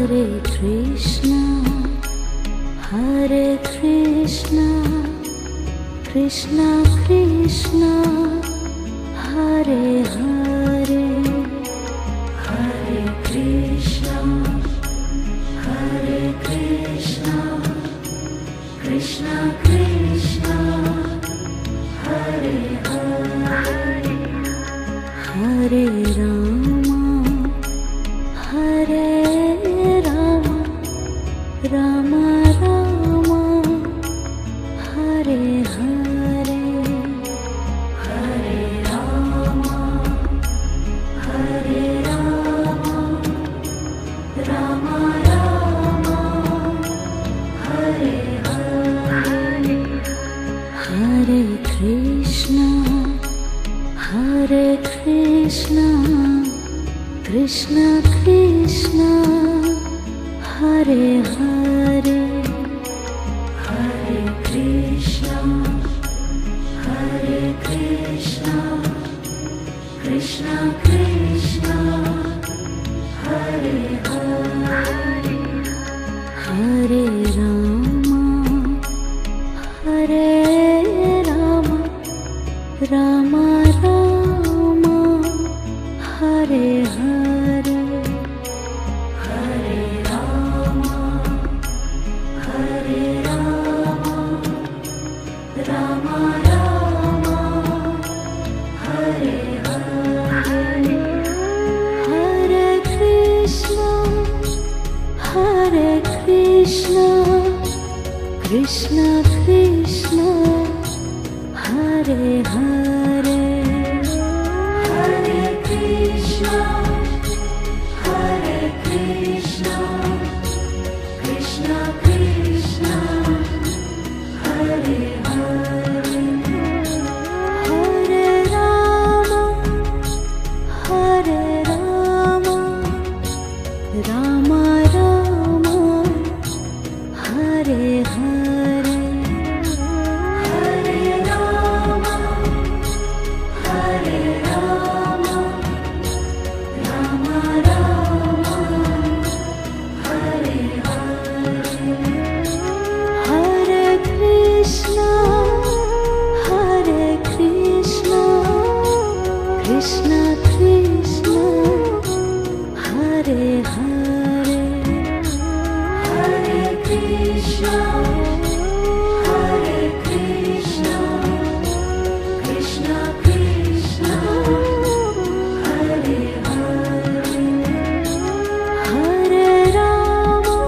Hare Krishna, Hare Krishna, Krishna Krishna, Hare Hare, Hare Krishna, Hare Krishna, Krishna Krishna, Hare Hare, Hare Rama, Hare Rama, Rama Rama, Hare Hare, Hare Rama, Hare Rama, Rama Rama, Hare Hare, Hare Krishna, Hare Krishna, Krishna Krishna, Hare Hare, Hare Krishna, Hare Krishna, Krishna Krishna, Hare Hare, Hare Rama, Hare Rama, Rama Rama, Hare Hare, Hare Rama, Hare Rama, Rama Rama, Hare Hare, Hare Krishna, Hare Krishna, Krishna Krishna, Hare Hare, Hare Krishna, Hare Krishna, Krishna Krishna, Hare Hare, Hare Rama, Hare Rama, Rama Rama, Hare Hare, Hare Rama, Hare Rama, Rama Rama, Hare Hare, Hare Krishna, Hare Krishna, Krishna Krishna, Hare Hare, Hare Krishna, Hare Krishna, Krishna Krishna, Hare Hare, Hare Rama,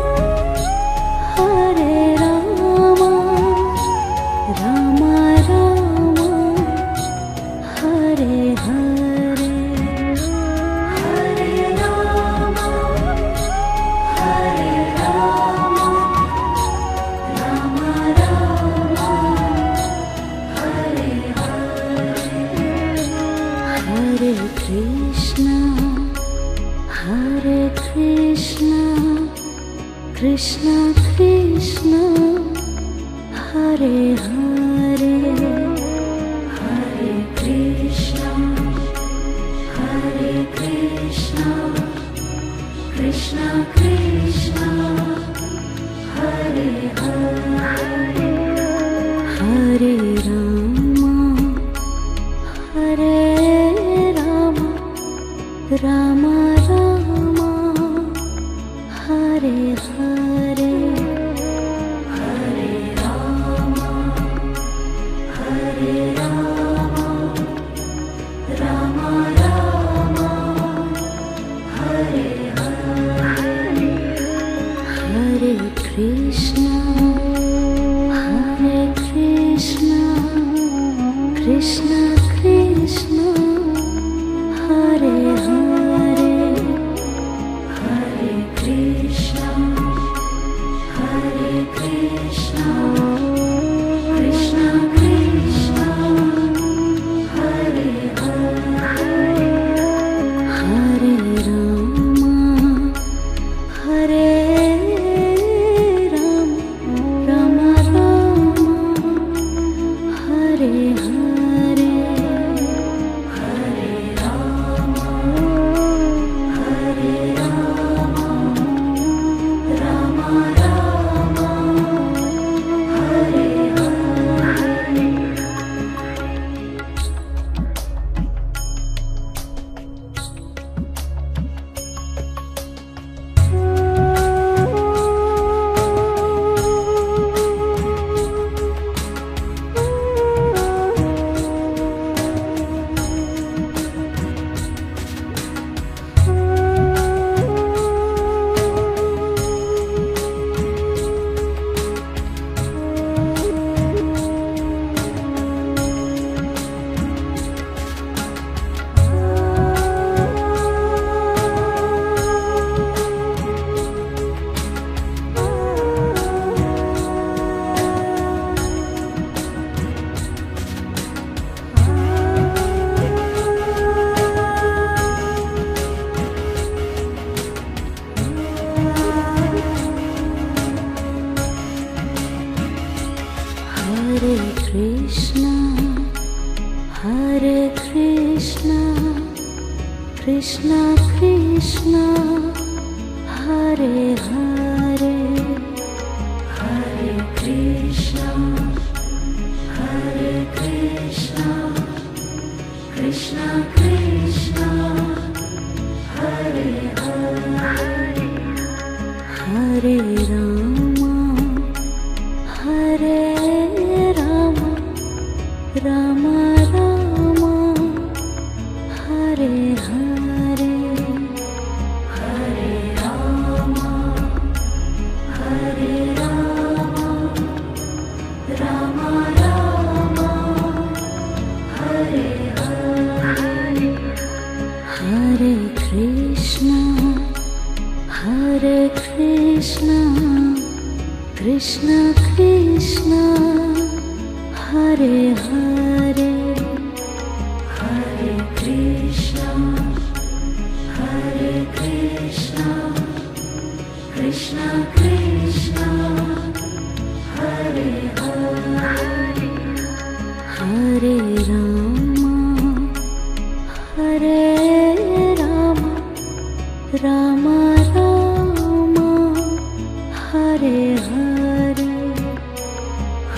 Hare Rama, Rama Rama, Hare Hare, Hare Rama, Hare Rama, Rama Rama, Hare Hare, Hare Krishna, Hare Krishna, Krishna Krishna, Hare Hare, Hare Krishna, Hare Krishna, Krishna Krishna, Hare Hare, Hare Rama, Hare Rama, Rama Rama, Hare Hare, Hare Rama, Hare Rama, Rama Rama, Hare Hare, Hare Krishna, Hare Krishna, Krishna Krishna, Hare Hare, Hare Krishna, Hare Krishna, Krishna Krishna, Hare Hare, Hare Rama, Hare Rama, Krishna, Hare Krishna, Krishna Krishna, Hare Hare, Hare Krishna, Hare Krishna, Krishna Krishna, Hare Hare, Hare Rama, Hare Rama, Rama Rama, Hare Hare, Hare Rama, Hare Rama, Rama Rama, Hare Hare, Hare Krishna, Hare Krishna, Krishna Krishna, Hare Hare, Hare Krishna, Hare Krishna, Krishna Krishna, Hare Hare, Hare Rama, Hare Rama, Rama Rama, Hare Hare,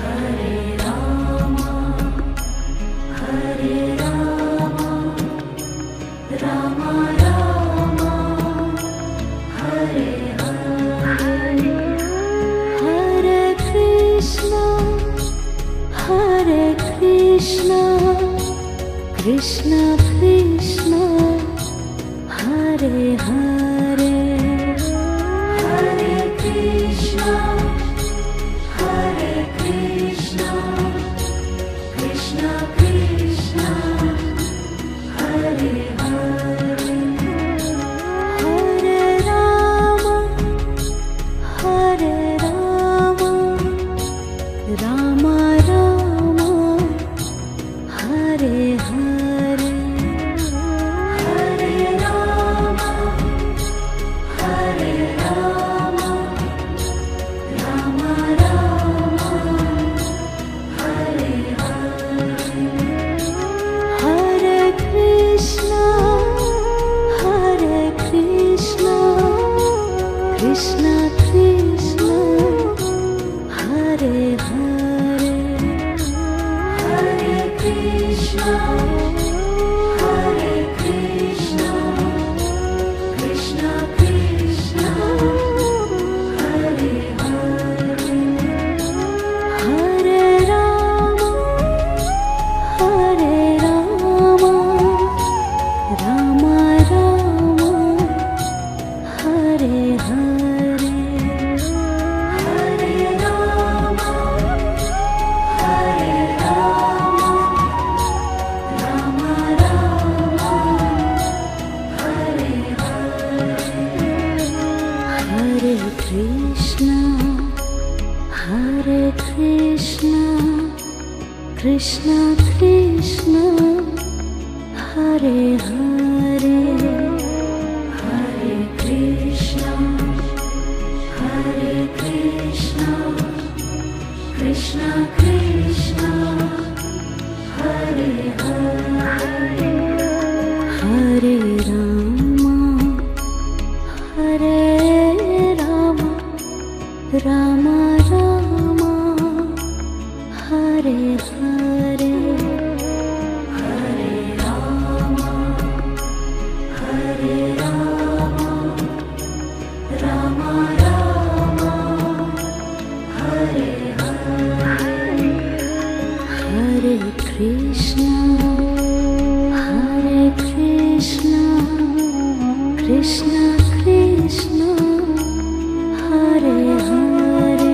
Hare Rama, Hare Rama, Rama Rama, Hare Hare, Hare Krishna, Hare Krishna, Krishna Krishna, Hare Hare, Hare Krishna, Hare Krishna, Krishna Krishna, Hare Hare, Hare Rama, Hare Rama, Rama Rama, Hare Hare, Hare Rama, Hare Rama, Rama Rama, Hare Hare, Hare Krishna, Hare Krishna, Krishna Krishna, Hare Hare, Hare Krishna, Hare Krishna, Krishna Krishna, Hare Hare, Hare Rama, Hare Rama, Rama Rama, Hare Hare, Hare Rama, Hare Rama, Rama Rama, Hare Hare, Hare Krishna, Hare Krishna, Krishna Krishna, Hare Hare, Hare Krishna, Hare Krishna, Krishna Krishna, Hare Hare, Hare Rama, Hare Rama, Rama Rama, Hare Hare, Hare Rama, Hare Rama, Rama Rama, Hare Hare, Hare Krishna, Hare Krishna, Krishna Krishna, Hare Hare,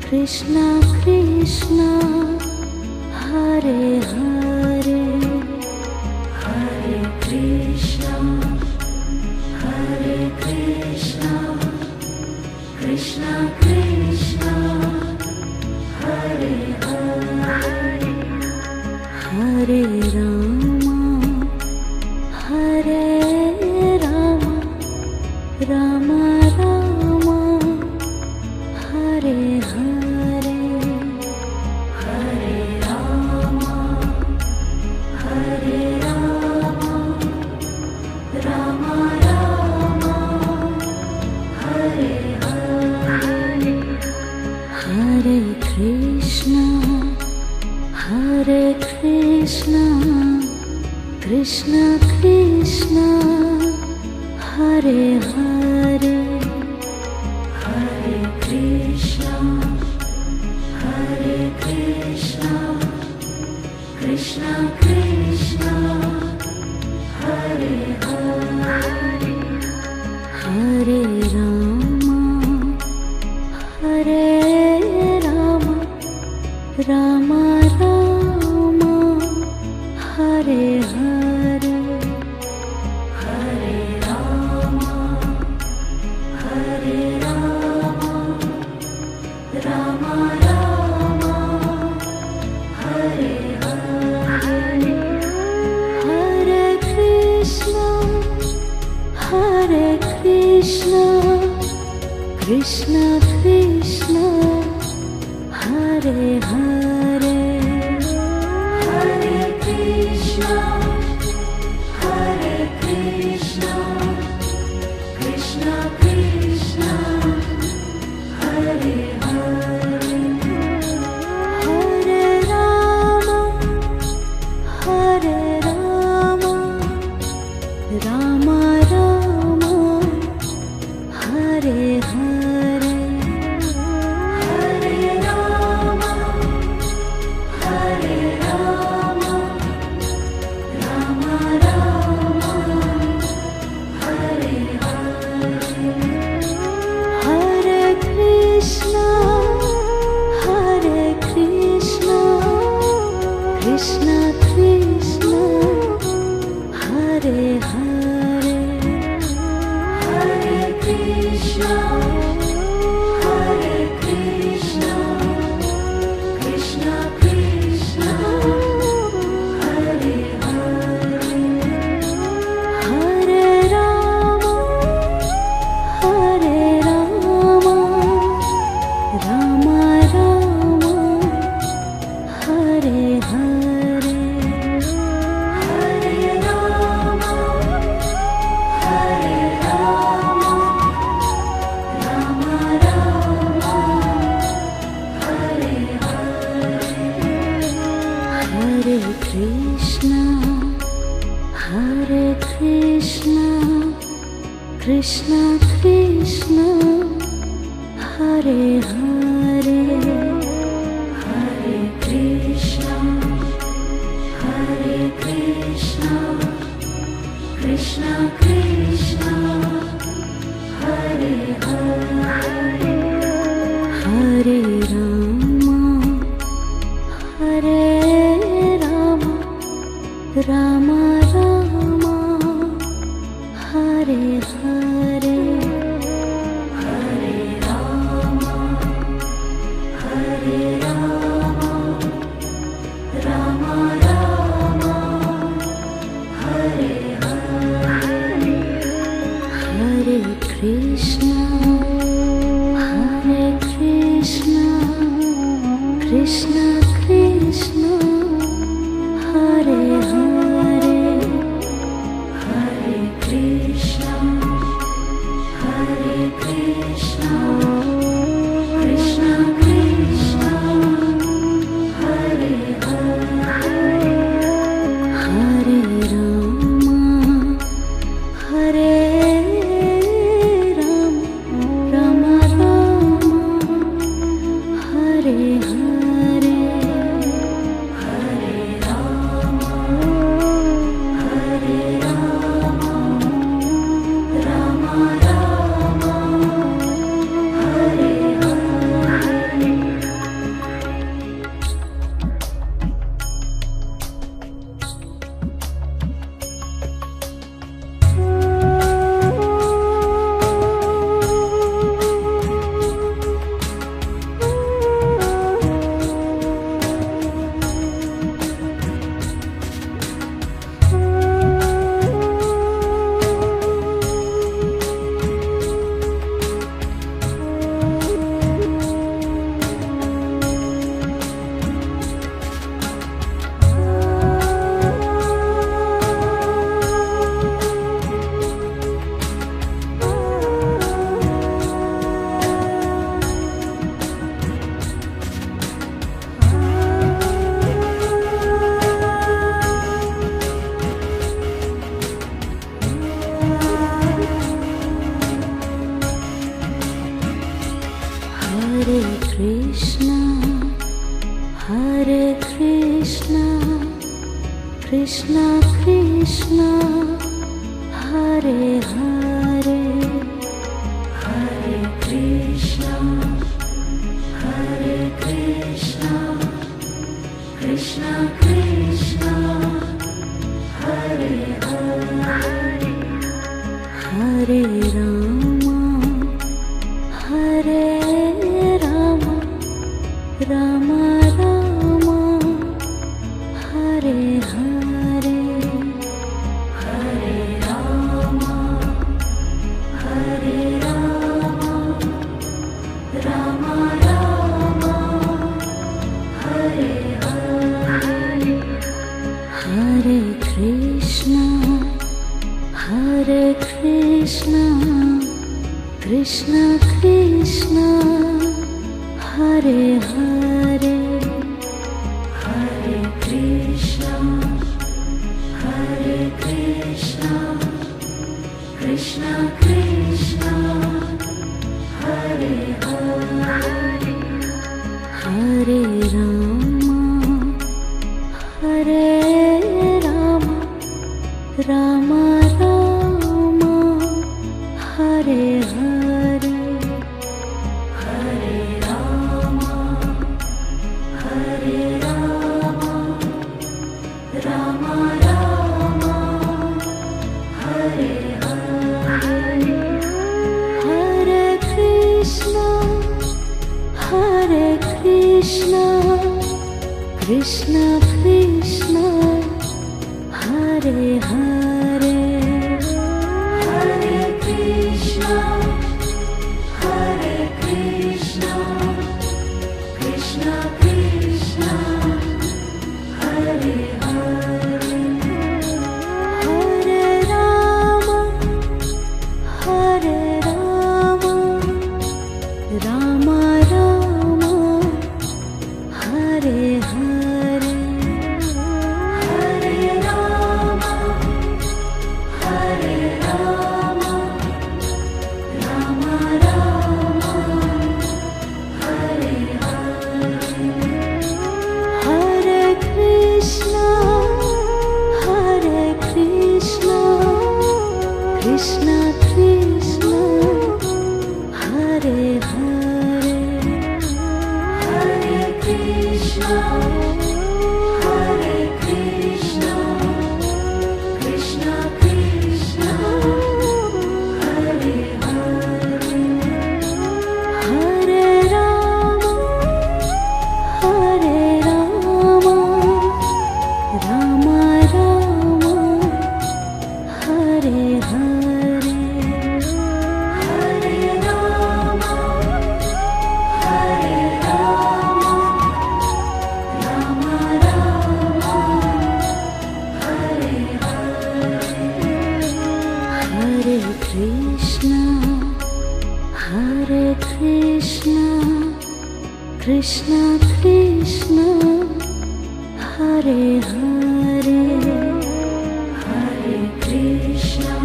Krishna Krishna Hare Hare Hare Krishna Hare Krishna Krishna Krishna Hare Hare Hare Rama Hare Rama Rama Rama Hare Hare Hare Rama Hare Rama Rama Rama Hare Hare Hare Krishna Hare Krishna Krishna Krishna Hare Hare Hare Krishna Hare Krishna Krishna Krishna Hare Hare Hare Rama Hare Rama Rama Rama Hare Hare Hare Rama Hare Rama Rama Rama Hare Hare Hare Krishna Hare Krishna Krishna Krishna Hare Hare Hare Krishna Hare Krishna Krishna Krishna Hare Hare Hare Rama Hare Rama Rama Rama Hare Hare Hare Rama Hare Rama Rama Rama Hare Hare Hare Krishna Hare Krishna Krishna Krishna Hare Hare Hare Krishna Hare Krishna Krishna Krishna Hare Hare Hare Rama Hare Rama Rama Rama Hare Hare Hare Rama Hare Rama Rama Rama Hare Hare Hare Krishna Hare Krishna Krishna Krishna Hare Hare Hare Krishna Hare Krishna Krishna Krishna Hare Hare Hare Rama Hare Rama Rama Rama Hare Hare Hare Rama Hare Rama Rama Rama Hare Hare Hare Krishna Hare Krishna Krishna Krishna Hare Hare Krishna, Hare Krishna, Krishna Krishna, Hare Hare, Hare Krishna, Hare Krishna, Krishna Krishna, Hare Hare, Hare Rama, Hare Rama, Rama Rama, Hare Hare, Hare Rama, Hare Rama, Rama Rama, Hare Hare, Hare Krishna, Hare Krishna, Krishna Krishna, Hare Hare, Hare Krishna, Hare Krishna, Krishna Krishna, Hare Hare, Hare Rama, Hare Rama, Rama Rama, Hare Hare, Hare Rama, Hare Rama, Rama Rama, Hare Hare, Hare Krishna, Hare Krishna, Krishna Krishna, Hare Hare, Hare Krishna, Hare Krishna, Krishna Krishna, Hare Hare, Hare Rama, Hare Rama, Rama Rama, Hare Hare, Hare Rama, Hare Rama, Rama Rama, Hare Hare, Hare Krishna, Hare Krishna, Krishna Krishna, Hare Hare, Hare Krishna, Hare Krishna, Krishna Krishna, Hare Hare, Hare Rama, Hare Rama, Rama Rama, Hare Hare, Hare Rama, Hare Rama, Rama Rama, Hare Hare, Hare Krishna, Hare Krishna, Krishna Krishna, Hare Hare, Hare Krishna,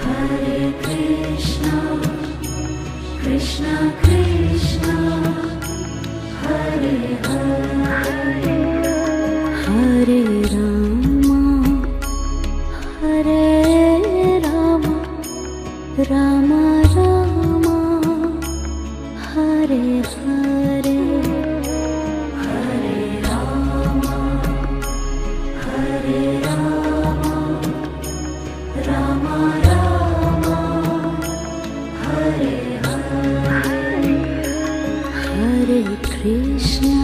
Hare Krishna, Krishna Krishna, Hare Hare, Hare Rama, Hare Rama, Rama Rama, Hare Hare, Hare Rama, Hare Rama, Rama Rama, Hare Hare, Hare Krishna,